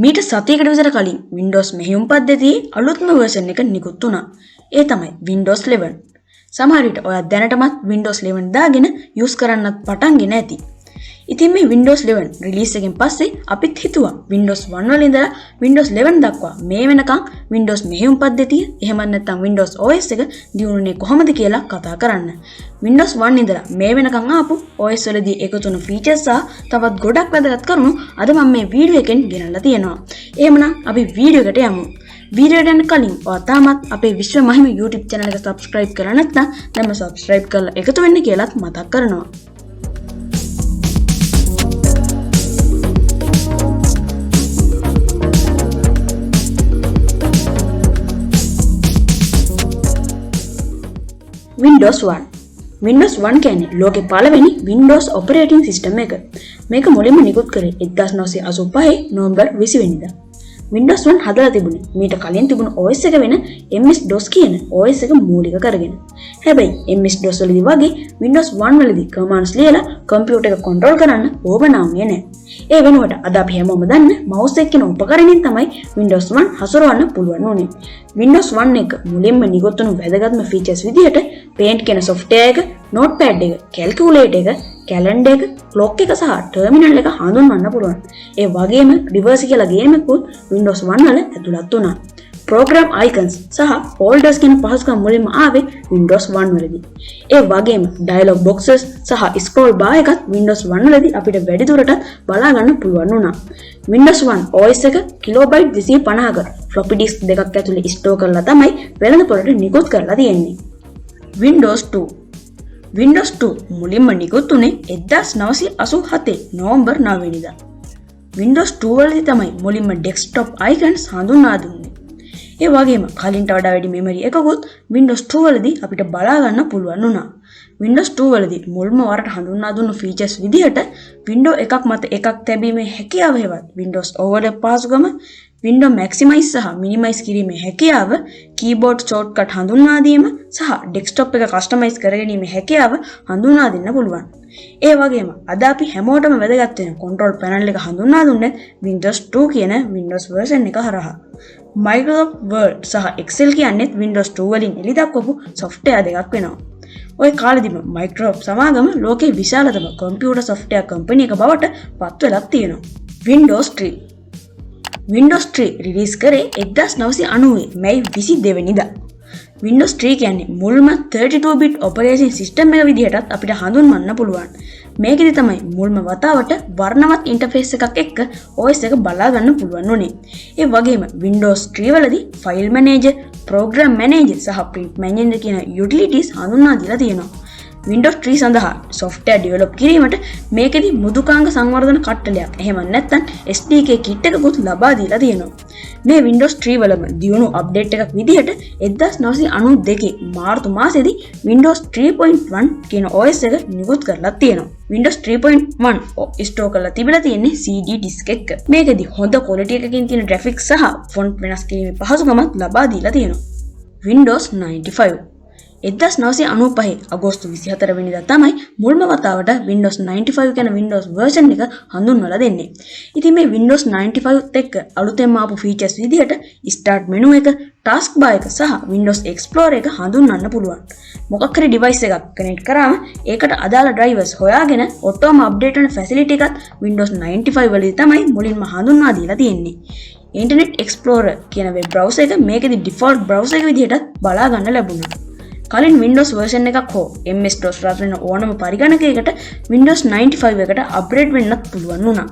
මීට සතියකට විතර කලින් Windows මෙහෙයුම් පද්ධතියේ අලුත්ම version එක නිකුත් වුණා. ඒ තමයි Windows 11. සමහර විට ඔයා දැනටමත් Windows 11 දාගෙන use කරන්නත් පටන්ගෙන ඇති. ඉතින් මේ Windows 11 රිලීස් එකෙන් පස්සේ අපිත් හිතුවා Windows 1 වල ඉඳලා Windows 11 දක්වා මේ වෙනකන් Windows මෙහෙයුම් පද්ධතිය එහෙම නැත්නම් Windows OS එක දියුණුනේ කොහොමද කියලා කතා කරන්න. Windows 1 ඉඳලා මේ වෙනකන් ආපු OS වලදී එකතු වුණු features සහ තවත් ගොඩක් වැදගත් කරුණු අද මම මේ වීඩියෝ එකෙන් ගෙනල්ලා තියෙනවා. එහෙමනම් අපි වීඩියෝ එකට යමු. වීඩියෝ යන්න කලින් ඔයා තාමත් අපේ විශ්ව මහිම YouTube channel එක subscribe කරලා නැත්නම් දැන්ම subscribe කරලා එකතු වෙන්න කියලාත් මතක් කරනවා. Windows 1 Windows 1 කියන්නේ ලෝකේ පළවෙනි Windows operating system එක. මේක මුලින්ම නිකුත් කරේ 1985 නොවැම්බර් 20 වෙනිදා. Windows 1 හදලා තිබුණේ මීට කලින් තිබුණු OS එක වෙන MS-DOS කියන OS එක මූලික කරගෙන. හැබැයි MS-DOS වලදී වගේ Windows 1 වලදී commands ලියලා කම්පියුටර් එක control කරන්න ඕබනාවන්නේ නැහැ. ඒ වෙනුවට අද අපි හැමෝම දන්න mouse එක කියන උපකරණයෙන් තමයි Windows 1 හසුරවන්න පුළුවන් උනේ. Windows 1 එක මුලින්ම නිකුත් වුණු වැදගත්ම features විදිහට Paint කියන software එක, Notepad එක, Calculator එක, Calendar එක, Clock එක සහ Terminal එක හඳුන්වන්න පුළුවන්. ඒ වගේම Reverse කියලා ගේම් එකකුත් Windows 1 වල ඇතුළත් වුණා. Program icons සහ folders කියන පහසුකම් මුලින්ම ආවේ Windows 1 වලදී. ඒ වගේම dialog boxes සහ scroll bar එකත් Windows 1 වලදී අපිට වැඩි දුරටත් බලා ගන්න පුළුවන් වුණා. Windows 1 OS එක කිලෝබයිට් 250ක floppy disk දෙකක් ඇතුලේ ස්ටෝර් කරලා තමයි වෙළඳ පොළට නිකුත් කරලා තියෙන්නේ. Windows 2 Windows 2 මුලින්ම නිකුත් වුණේ 1987 නොවැම්බර් 9 වෙනිදා. Windows 2 වලදී තමයි මුලින්ම desktop icons හඳුන්වා දුන්නේ. ඒ වගේම කලින්ට වඩා වැඩි memory එකකුත් Windows 2 වලදී අපිට බලා ගන්න පුළුවන් වුණා. Windows 2 වලදී මුල්ම වරට හඳුන්වා දුන්නු features විදිහට window එකක් මත එකක් තැබීමේ හැකියාව හෙවත් Windows overlap පහසුකම, window maximize සහ minimize කිරීමේ හැකියාව, keyboard shortcut හඳුන්වා දීම සහ desktop එක customize කරගැනීමේ හැකියාව හඳුන්වා දෙන්න පුළුවන්. ඒ වගේම අද අපි හැමෝටම වැදගත් වෙන control panel එක හඳුන්වා දුන්නේ Windows 2 කියන Windows version එක හරහා. Microsoft Word සහ Excel කියන්නේ Windows 2 වලින් එළි දක්වපු software දෙකක් වෙනවා. ඔය කාලෙදිම Microsoft සමාගම ලෝකේ විශාලතම computer software company එක බවට පත් වෙලා තියෙනවා. Windows 3 Windows 3 රිලීස් කරේ 1990 මැයි 22 වෙනිදා. Windows 3 කියන්නේ මුල්ම 32-bit operating system එක විදිහටත් අපිට හඳුන්වන්න පුළුවන්. මේකෙදි තමයි මුල්ම වතාවට වර්ණවත් interface එකක් එක්ක OS එක බලා ගන්න පුළුවන් උනේ. ඒ වගේම Windows 3 වලදී file manager, program manager සහ print manager කියන utilities හඳුන්වා දීලා තියෙනවා. Windows 3 සඳහා software develop කිරීමට මේකෙදි මෘදුකාංග සංවර්ධන කට්ටලයක් එහෙම නැත්නම් SDK kit එකකුත් ලබා දීලා තියෙනවා. මේ Windows 3 වලම දියුණු අප්ඩේට් එකක් විදිහට 1992 මාර්තු මාසෙදී Windows 3.1 කියන OS එක නිකුත් කරලා තියෙනවා. Windows 3.1 ස්ටෝර් කරලා තිබිලා තියෙන්නේ CD disk එක. මේකෙදි හොඳ quality එකකින් තියෙන graphics සහ font වෙනස් කිරීමේ පහසුකමත් ලබා දීලා තියෙනවා. Windows 95 1995 අගෝස්තු 24 වෙනිදා තමයි මුල්ම වතාවට Windows 95 කියන Windows version එක හඳුන්වලා දෙන්නේ. ඉතින් මේ Windows 95ත් එක්ක අලුතෙන්ම ආපු features විදිහට start menu එක, taskbar එක සහ Windows Explorer එක හඳුන්වන්න පුළුවන්. මොකක් හරි device එකක් connect කරාම ඒකට අදාළ drivers හොයාගෙන ඔටෝම update වෙන facility එකත් Windows 95 වලදී තමයි මුලින්ම හඳුන්වා දීලා තියෙන්නේ. Internet Explorer කියන web browser එක මේකෙදි default browser එක විදිහට බලා ගන්න ලැබුණා. කලින් Windows version එකක් හෝ MS-DOS රටන ඕනම පරිගණකයකට Windows 95 එකට අප්ග්‍රේඩ් වෙන්නත් පුළුවන් වුණා.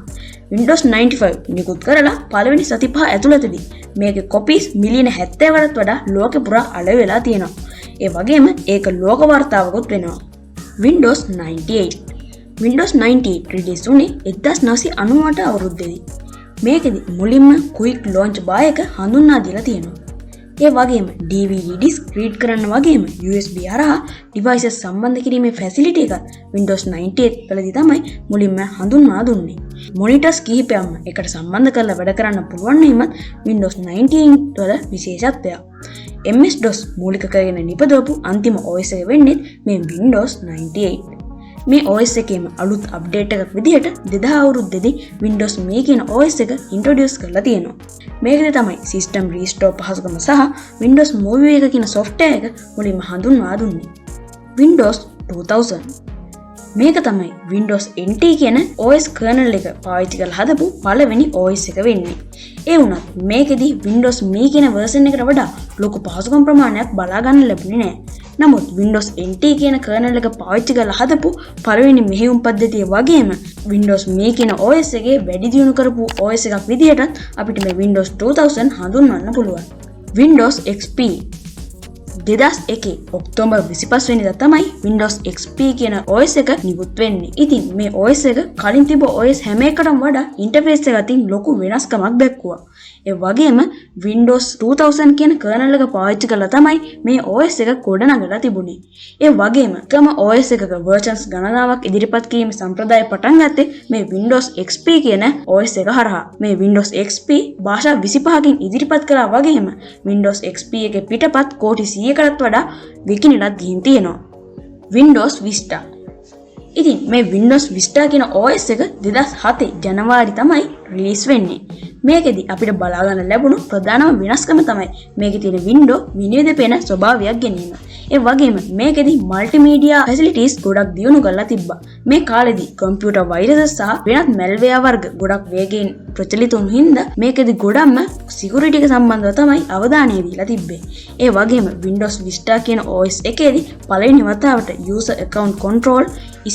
Windows 95 නිකුත් කරලා පළවෙනි සති පහ ඇතුළතදී මේකේ copies මිලියන 70කටත් වඩා ලෝකෙ පුරා අලෙවි වෙලා තියෙනවා. ඒ වගේම ඒක ලෝක වාර්තාවකුත් වෙනවා. Windows 98 Windows 98 රිලීස් වුණේ 1998 අවුරුද්දේදී. මේකෙදි මුලින්ම quick launch bar එක හඳුන්වා දීලා තියෙනවා. ඒ වගේම DVD disk read කරන්න වගේම USB හරහා devices සම්බන්ධ කිරීමේ facility එක Windows 98 වලදී තමයි මුලින්ම හඳුන්වා දුන්නේ. monitors කිහිපයක්ම එකට සම්බන්ධ කරලා වැඩ කරන්න පුළුවන් වීමත් Windows 19 වල විශේෂත්වයක්. MS-DOS මූලික කරගෙන නිපදවපු අන්තිම OS එක වෙන්නේ මේ Windows 98. මේ OS එකේම අලුත් අප්ඩේට් එකක් විදිහට 2000 අවුරුද්දේදී Windows Me කියන OS එක ඉන්ට්‍රොඩියුස් කරලා තියෙනවා. මේකද තමයි සිස්ටම් රීස්ටෝර් පහසුකම සහ Windows Movie එක කියන software එක මුලින්ම හඳුන්වා දුන්නේ. Windows 2000 මේක තමයි Windows NT කියන OS kernel එක පාවිච්චි කරලා හදපු පළවෙනි OS එක වෙන්නේ. ඒ වුණත් මේකෙදි Windows Me කියන version එකට වඩා ලොකු පහසුකම් ප්‍රමාණයක් බලා ගන්න ලැබුණේ නැහැ. නමුත් Windows NT කියන kernel එක පාවිච්චි කරලා හදපු පළවෙනි මෙහෙයුම් පද්ධතිය වගේම Windows Me කියන OS එකේ වැඩි දියුණු කරපු OS එකක් විදිහටත් අපිට මේ Windows 2000 හඳුන්වන්න පුළුවන්. Windows XP 2001 ඔක්තෝබර් 25 වෙනිදා තමයි Windows XP කියන OS එක නිකුත් වෙන්නේ. ඉතින් මේ OS එක කලින් තිබු OS හැම එකටම වඩා ඉන්ටර්ෆේස් එක අතින් ලොකු වෙනස්කමක් දැක්වුවා. ඒ වගේම Windows 2000 කියන kernel එක පාවිච්චි කරලා තමයි මේ OS එක ගොඩනගලා තිබුණේ. ඒ වගේම තම OS එකක versions ගණනාවක් ඉදිරිපත් කිරීම සම්ප්‍රදාය පටන් ගත්තේ මේ Windows XP කියන OS එක හරහා. මේ Windows XP භාෂා 25කින් ඉදිරිපත් කළා වගේම Windows XP එකේ පිටපත් කෝටි 100කටත් වඩා විකිණිලත් ගිහින් තියෙනවා. Windows Vista. ඉතින් මේ Windows Vista කියන OS එක 2007 ජනවාරි තමයි රිලීස් වෙන්නේ. මේකෙදි අපිට බලා ගන්න ලැබුණු ප්‍රධානම වෙනස්කම තමයි මේකේ තියෙන window විනිවිද පෙනෙන ස්වභාවයක් ගැනීම. ඒ වගේම මේකෙදි මල්ටිමීඩියා ෆැසිලිටිස් ගොඩක් දියුණු කරලා තිබ්බා. මේ කාලෙදි කම්පියුටර් වෛරසස් සහ වෙනත් මැල්වෙයාර් වර්ග ගොඩක් වේගයෙන් ප්‍රචලිත වුණු හින්දා මේකෙදි ගොඩක්ම සිකියුරිටි එක සම්බන්ධව තමයි අවධානය දීලා තිබ්බේ. ඒ වගේම Windows Vista කියන OS එකේදී පළවෙනි වතාවට user account control,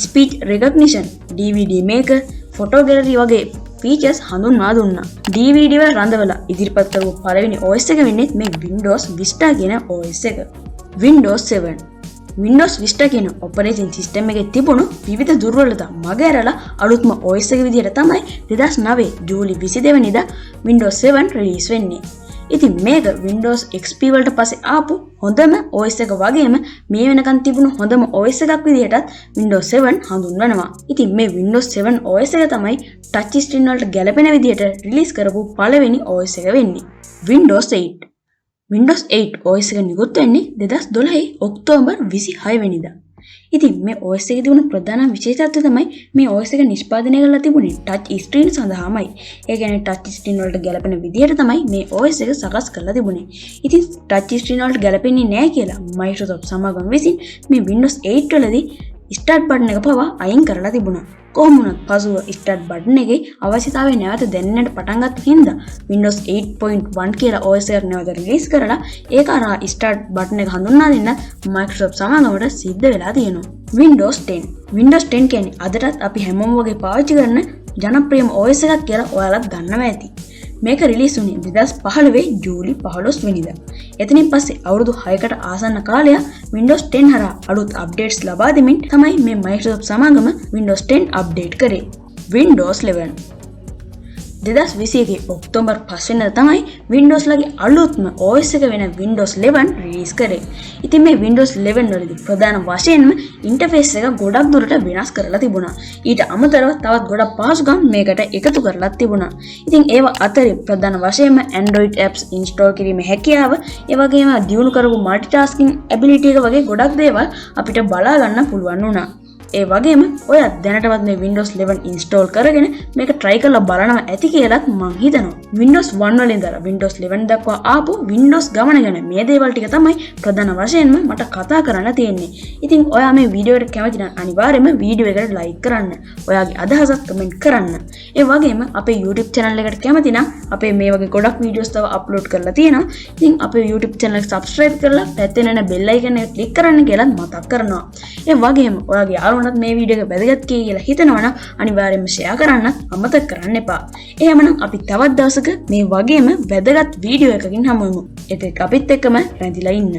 speech recognition, DVD maker, photo gallery වගේ features හඳුන්වා දුන්නා. DVD වල රඳවලා ඉදිරිපත් කරපු පළවෙනි OS එක වෙන්නේ මේ Windows Vista කියන OS එක. Windows 7 Windows Vista කියන operating system එකේ තිබුණු විවිධ දුර්වලතා මගහැරලා අලුත්ම OS එක විදිහට තමයි 2009 ජූලි 22 වෙනිදා Windows 7 රිලීස් වෙන්නේ. ඉතින් මේක Windows XP වලට පස්සේ ආපු හොඳම OS එක වගේම මේ වෙනකන් තිබුණු හොඳම OS එකක් විදිහටත් Windows 7 හඳුන්වනවා. ඉතින් මේ Windows 7 OS එක තමයි touch screen වලට ගැලපෙන විදිහට රිලීස් කරපු පළවෙනි OS එක වෙන්නේ. Windows 8 Windows 8 OS එක නිකුත් වෙන්නේ 2012 ඔක්තෝබර් 26 වෙනිදා. ඉතින් මේ OS එකේ තිබුණු ප්‍රධාන විශේෂත්වය තමයි මේ OS එක නිෂ්පාදනය කරලා තිබුණේ touch screen සඳහාමයි. ඒ කියන්නේ touch screen වලට ගැලපෙන විදිහට තමයි මේ OS එක සකස් කරලා තිබුණේ. ඉතින් touch screen වලට ගැලපෙන්නේ නැහැ කියලා Microsoft සමාගම විසින් මේ Windows 8 වලදී start button එක පවා අයින් කරලා තිබුණා. කොහොම වුණත් පසුව start button එකේ අවශ්‍යතාවය නැවත දැනෙන්නට පටන් ගත්ත හින්දා Windows 8.1 කියලා OS එකක් නැවත රිලීස් කරලා ඒක අරහා start button එක හඳුන්වා දෙන්න Microsoft සමාගමට සිද්ධ වෙලා තියෙනවා. Windows 10 Windows 10 කියන්නේ අදටත් අපි හැමෝම වගේ පාවිච්චි කරන ජනප්‍රියම OS එකක් කියලා ඔයාලත් දන්නවා ඇති. මේක රිලීස් වුණේ 2015 ජූලි 15 වෙනිදා. එතනින් පස්සේ අවුරුදු 6කට ආසන්න කාලයක් Windows 10 හරහා අලුත් අප්ඩේට්ස් ලබා දෙමින් තමයි මේ Microsoft සමාගම Windows 10 අප්ඩේට් කරේ. Windows 11 2021 ඔක්තෝබර් 5 වෙනිදා තමයි Windows ලගේ අලුත්ම OS එක වෙන Windows 11 රිලීස් කරේ. ඉතින් මේ Windows 11 වලදී ප්‍රධාන වශයෙන්ම ඉන්ටර්ෆේස් එක ගොඩක් දුරට වෙනස් කරලා තිබුණා. ඊට අමතරව තවත් ගොඩක් පහසුකම් මේකට එකතු කරලා තිබුණා. ඉතින් ඒව අතරේ ප්‍රධාන වශයෙන්ම Android apps install කිරීමේ හැකියාව, ඒ වගේම දියුණු කරපු multitasking ability එක වගේ ගොඩක් දේවල් අපිට බලා ගන්න පුළුවන් වුණා. ඒ වගේම ඔයත් දැනටවත් මේ Windows 11 install කරගෙන මේක try කරලා බලනවා ඇති කියලාත් මං හිතනවා. Windows 1 වලින් ඉඳලා Windows 11 දක්වා ආපු Windows ගමන ගැන මේ දේවල් ටික තමයි ප්‍රධාන වශයෙන්ම මට කතා කරන්න තියෙන්නේ. ඉතින් ඔයා මේ වීඩියෝ එකට කැමති නම් අනිවාර්යයෙන්ම වීඩියෝ එකට like කරන්න. ඔයාගේ අදහසක් comment කරන්න. ඒ වගේම අපේ YouTube channel එකට කැමති නම් අපේ මේ වගේ ගොඩක් වීඩියෝස් තව upload කරලා තියෙනවා. ඉතින් අපේ YouTube channel එක subscribe කරලා පැත්තේ නැන bell icon එක click කරන්න කියලාත් මතක් කරනවා. ඒ වගේම ඔයාගේ යාළුවන්ට මේ වීඩියෝ එක වැදගත් කියලා හිතනවා නම් අනිවාර්යයෙන්ම share කරන්න අමතක කරන්න එපා. එහෙමනම් අපි තවත් දවසක මේ වගේම වැදගත් වීඩියෝ එකකින් හමු වෙමු. ඒත් අපිත් එක්කම රැඳිලා ඉන්න.